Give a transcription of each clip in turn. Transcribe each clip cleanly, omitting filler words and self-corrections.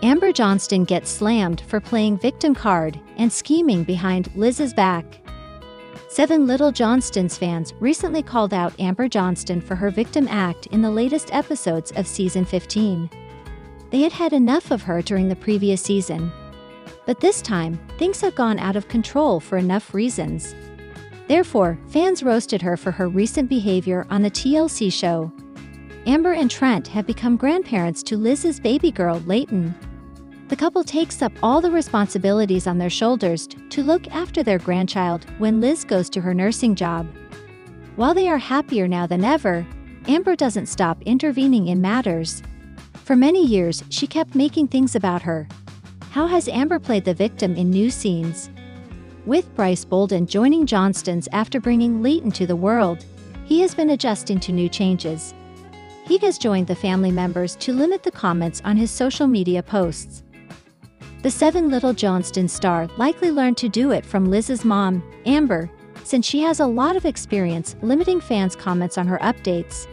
Amber Johnston gets slammed for playing victim card and scheming behind Liz's back. 7 Little Johnstons fans recently called out Amber Johnston for her victim act in the latest episodes of season 15. They had had enough of her during the previous season. But this time, things have gone out of control for enough reasons. Therefore, fans roasted her for her recent behavior on the TLC show. Amber and Trent have become grandparents to Liz's baby girl, Layton. The couple takes up all the responsibilities on their shoulders to look after their grandchild when Liz goes to her nursing job. While they are happier now than ever, Amber doesn't stop intervening in matters. For many years, she kept making things about her. How has Amber played the victim in new scenes? With Bryce Bolden joining Johnston's after bringing Layton to the world, he has been adjusting to new changes. He has joined the family members to limit the comments on his social media posts. The 7 Little Johnstons star likely learned to do it from Liz's mom, Amber, since she has a lot of experience limiting fans' comments on her updates.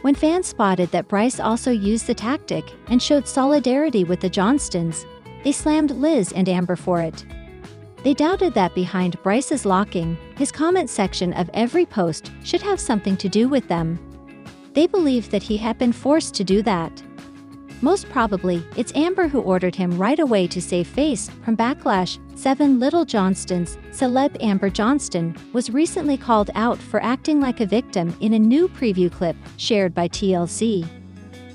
When fans spotted that Bryce also used the tactic and showed solidarity with the Johnstons, they slammed Liz and Amber for it. They doubted that behind Bryce's locking, his comment section of every post should have something to do with them. They believed that he had been forced to do that. Most probably, it's Amber who ordered him right away to save face from backlash. 7 Little Johnstons celeb Amber Johnston was recently called out for acting like a victim in a new preview clip shared by TLC.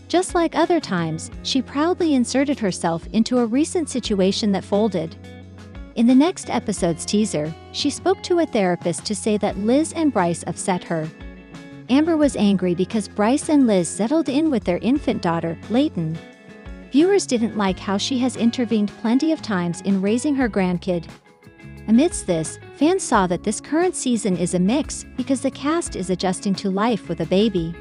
Just like other times, she proudly inserted herself into a recent situation that folded. In the next episode's teaser, she spoke to a therapist to say that Liz and Bryce upset her. Amber was angry because Bryce and Liz settled in with their infant daughter, Layton. Viewers didn't like how she has intervened plenty of times in raising her grandkid. Amidst this, fans saw that this current season is a mix because the cast is adjusting to life with a baby.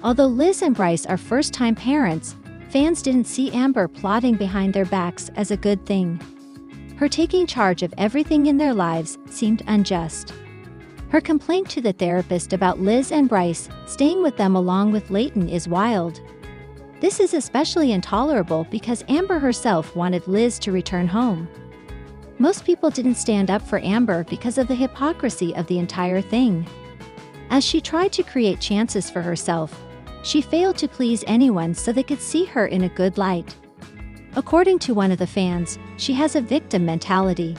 Although Liz and Bryce are first-time parents, fans didn't see Amber plotting behind their backs as a good thing. Her taking charge of everything in their lives seemed unjust. Her complaint to the therapist about Liz and Bryce staying with them along with Layton is wild. This is especially intolerable because Amber herself wanted Liz to return home. Most people didn't stand up for Amber because of the hypocrisy of the entire thing. As she tried to create chances for herself, she failed to please anyone so they could see her in a good light. According to one of the fans, she has a victim mentality.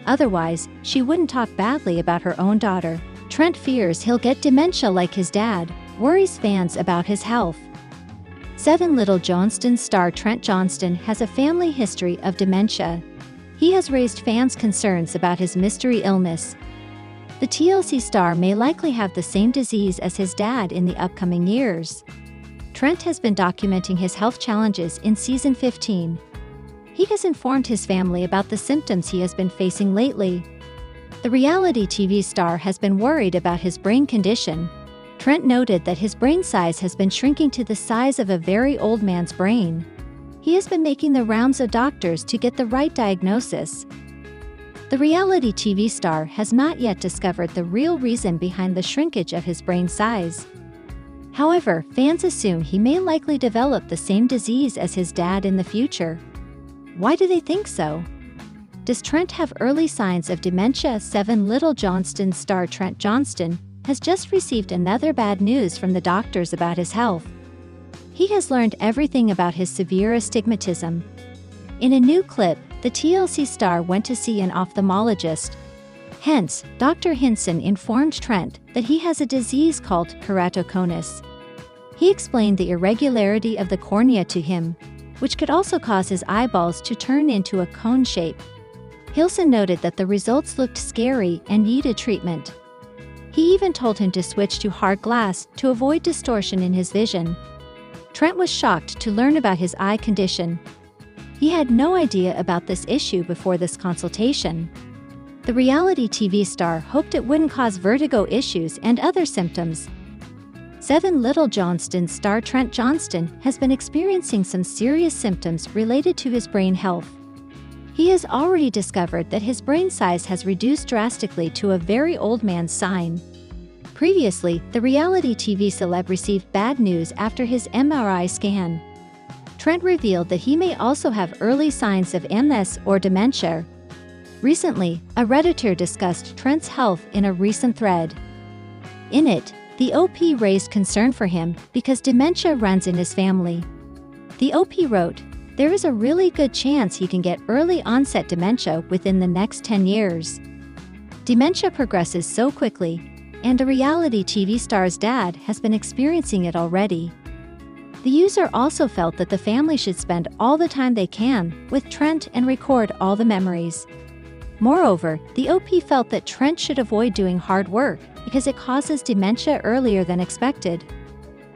Otherwise, she wouldn't talk badly about her own daughter. Trent fears he'll get dementia like his dad, worries fans about his health. 7 Little Johnstons star Trent Johnston has a family history of dementia. He has raised fans' concerns about his mystery illness. The TLC star may likely have the same disease as his dad in the upcoming years. Trent has been documenting his health challenges in season 15. He has informed his family about the symptoms he has been facing lately. The reality TV star has been worried about his brain condition. Trent noted that his brain size has been shrinking to the size of a very old man's brain. He has been making the rounds of doctors to get the right diagnosis. The reality TV star has not yet discovered the real reason behind the shrinkage of his brain size. However, fans assume he may likely develop the same disease as his dad in the future. Why do they think so? Does Trent have early signs of dementia? 7 Little Johnstons star Trent Johnston has just received another bad news from the doctors about his health. He has learned everything about his severe astigmatism. In a new clip, the TLC star went to see an ophthalmologist. Hence, Dr. Hinson informed Trent that he has a disease called keratoconus. He explained the irregularity of the cornea to him, which could also cause his eyeballs to turn into a cone shape. Hilson noted that the results looked scary and needed treatment. He even told him to switch to hard glass to avoid distortion in his vision. Trent was shocked to learn about his eye condition. He had no idea about this issue before this consultation. The reality TV star hoped it wouldn't cause vertigo issues and other symptoms. 7 Little Johnstons star Trent Johnston has been experiencing some serious symptoms related to his brain health. He has already discovered that his brain size has reduced drastically to a very old man's sign. Previously, the reality TV celeb received bad news after his MRI scan. Trent revealed that he may also have early signs of MS or dementia. Recently, a Redditor discussed Trent's health in a recent thread. In it, the OP raised concern for him because dementia runs in his family. The OP wrote, "There is a really good chance he can get early onset dementia within the next 10 years. Dementia progresses so quickly, and a reality TV star's dad has been experiencing it already." The user also felt that the family should spend all the time they can with Trent and record all the memories. Moreover, the OP felt that Trent should avoid doing hard work because it causes dementia earlier than expected.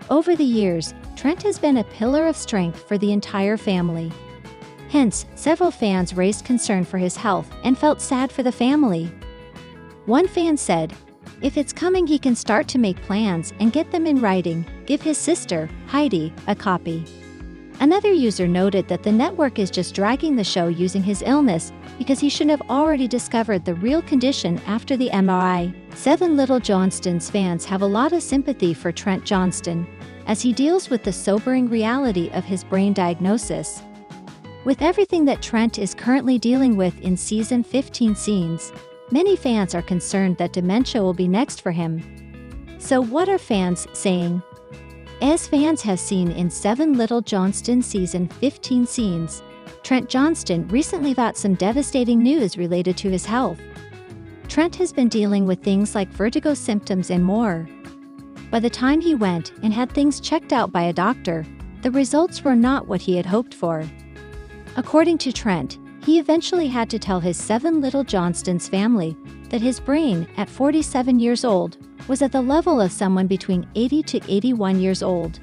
Over the years, Trent has been a pillar of strength for the entire family. Hence, several fans raised concern for his health and felt sad for the family. One fan said, "If it's coming, he can start to make plans and get them in writing, give his sister, Heidi, a copy." Another user noted that the network is just dragging the show using his illness because he should have already discovered the real condition after the MRI. 7 Little Johnstons fans have a lot of sympathy for Trent Johnston, as he deals with the sobering reality of his brain diagnosis. With everything that Trent is currently dealing with in season 15 scenes, many fans are concerned that dementia will be next for him. So what are fans saying? As fans have seen in 7 Little Johnstons season 15 scenes, Trent Johnston recently got some devastating news related to his health. Trent has been dealing with things like vertigo symptoms and more. By the time he went and had things checked out by a doctor, the results were not what he had hoped for. According to Trent, he eventually had to tell his 7 Little Johnstons family that his brain, at 47 years old, was at the level of someone between 80 to 81 years old.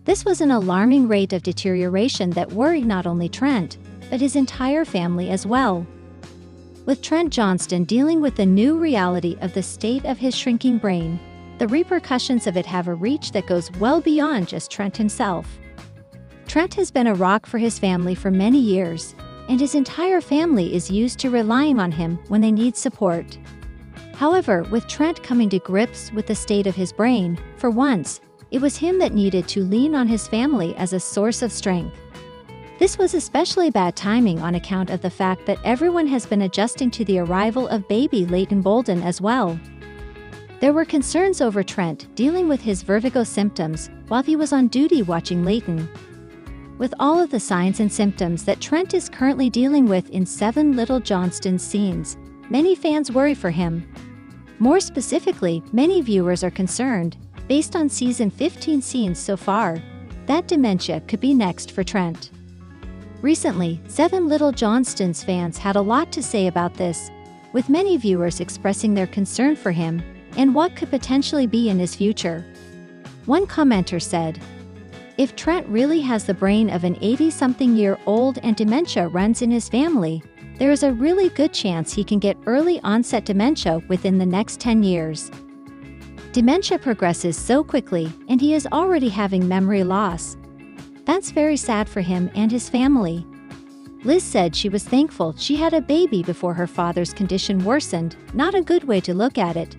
This was an alarming rate of deterioration that worried not only Trent, but his entire family as well. With Trent Johnston dealing with the new reality of the state of his shrinking brain, the repercussions of it have a reach that goes well beyond just Trent himself. Trent has been a rock for his family for many years, and his entire family is used to relying on him when they need support. However, with Trent coming to grips with the state of his brain, for once, it was him that needed to lean on his family as a source of strength. This was especially bad timing on account of the fact that everyone has been adjusting to the arrival of baby Leighton Bolden as well. There were concerns over Trent dealing with his vertigo symptoms while he was on duty watching Leighton. With all of the signs and symptoms that Trent is currently dealing with in 7 Little Johnstons scenes, many fans worry for him. More specifically, many viewers are concerned, based on season 15 scenes so far, that dementia could be next for Trent. Recently, 7 Little Johnstons fans had a lot to say about this, with many viewers expressing their concern for him and what could potentially be in his future. One commenter said, "If Trent really has the brain of an 80-something-year-old and dementia runs in his family, there is a really good chance he can get early onset dementia within the next 10 years. Dementia progresses so quickly, and he is already having memory loss. That's very sad for him and his family." Liz said she was thankful she had a baby before her father's condition worsened, not a good way to look at it.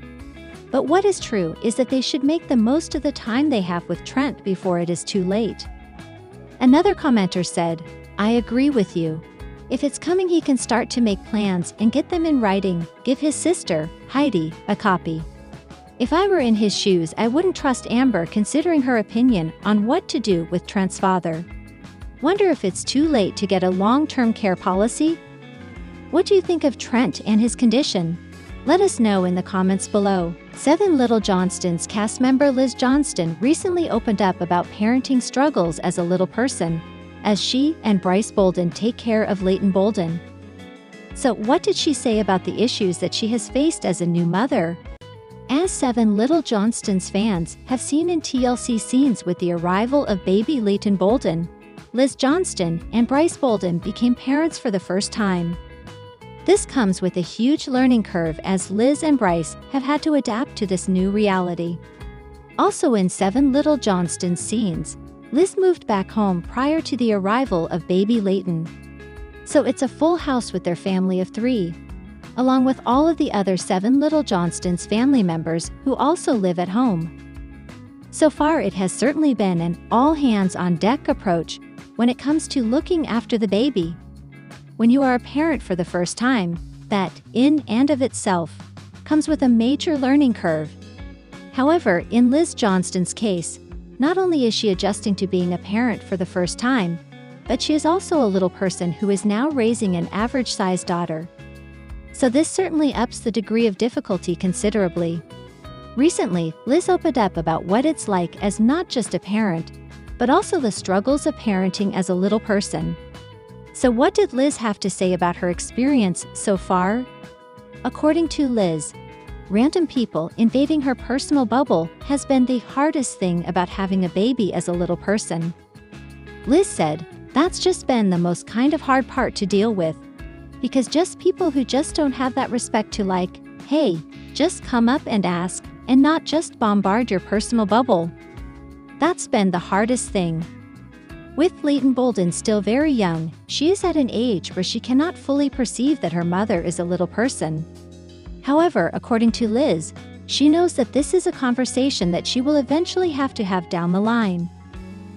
But what is true is that they should make the most of the time they have with Trent before it is too late. Another commenter said, "I agree with you. If it's coming, he can start to make plans and get them in writing, give his sister, Heidi, a copy. If I were in his shoes, I wouldn't trust Amber considering her opinion on what to do with Trent's father. Wonder if it's too late to get a long-term care policy? What do you think of Trent and his condition? Let us know in the comments below." 7 Little Johnstons cast member Liz Johnston recently opened up about parenting struggles as a little person, as she and Bryce Bolden take care of Leighton Bolden. So what did she say about the issues that she has faced as a new mother? As 7 Little Johnstons fans have seen in TLC scenes with the arrival of baby Leighton Bolden, Liz Johnston and Bryce Bolden became parents for the first time. This comes with a huge learning curve as Liz and Bryce have had to adapt to this new reality. Also in 7 Little Johnstons scenes, Liz moved back home prior to the arrival of baby Leighton. So it's a full house with their family of 3, along with all of the other 7 Little Johnstons family members who also live at home. So far it has certainly been an all-hands-on-deck approach, when it comes to looking after the baby. When you are a parent for the first time, that, in and of itself, comes with a major learning curve. However, in Liz Johnston's case, not only is she adjusting to being a parent for the first time, but she is also a little person who is now raising an average-sized daughter. So this certainly ups the degree of difficulty considerably. Recently, Liz opened up about what it's like as not just a parent, but also the struggles of parenting as a little person. So what did Liz have to say about her experience so far? According to Liz, random people invading her personal bubble has been the hardest thing about having a baby as a little person. Liz said, "That's just been the most kind of hard part to deal with. Because just people who just don't have that respect to like, hey, just come up and ask, and not just bombard your personal bubble. That's been the hardest thing." With Leighton Bolden still very young, she is at an age where she cannot fully perceive that her mother is a little person. However, according to Liz, she knows that this is a conversation that she will eventually have to have down the line.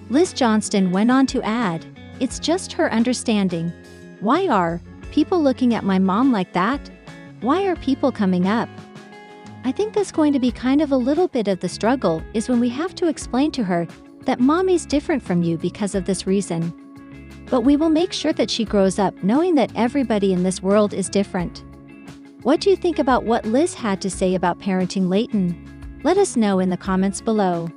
Liz Johnston went on to add, "It's just her understanding. Why are people looking at my mom like that? Why are people coming up?" I think that's going to be kind of a little bit of the struggle is when we have to explain to her that mommy's different from you because of this reason. But we will make sure that she grows up knowing that everybody in this world is different. What do you think about what Liz had to say about parenting Leighton? Let us know in the comments below.